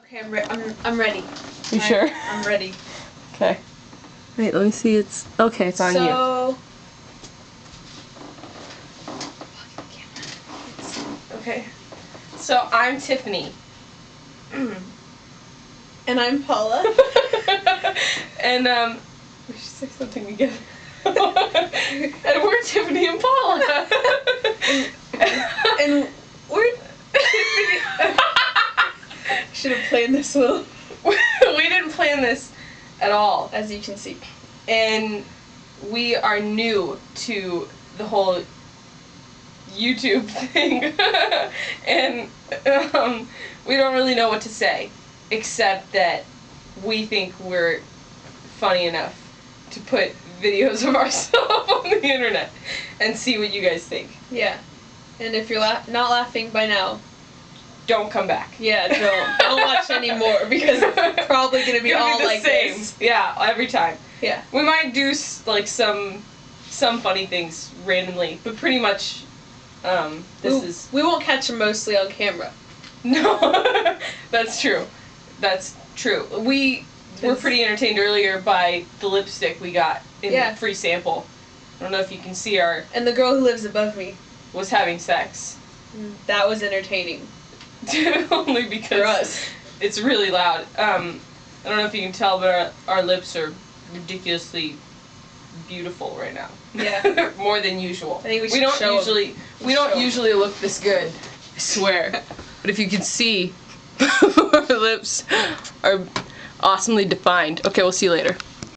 Okay, I'm ready. You sure? I'm ready. Okay. Wait, let me see. It's okay. It's on you. Okay. So I'm Tiffany. And I'm Paula. And we should say something together. And we're Tiffany and Paula. and we're Tiffany. Should have planned this a little. We didn't plan this at all, as you can see. And we are new to the whole YouTube thing. And we don't really know what to say, except that we think we're funny enough to put videos of ourselves on the internet and see what you guys think. Yeah. And if you're not laughing by now, don't come back. Yeah, don't watch anymore, because it's probably gonna be all like same. this. Yeah, every time. Yeah. We might do like some funny things randomly, but pretty much we won't catch them mostly on camera. No, that's true. That's true. We were pretty entertained earlier by the lipstick we got in the free sample. I don't know if you can see And the girl who lives above me was having sex. That was entertaining. Only because for us. It's really loud. I don't know if you can tell, but our lips are ridiculously beautiful right now. Yeah. More than usual. I think we should we don't usually look this good, I swear. But if you can see, our lips are awesomely defined. Okay, we'll see you later.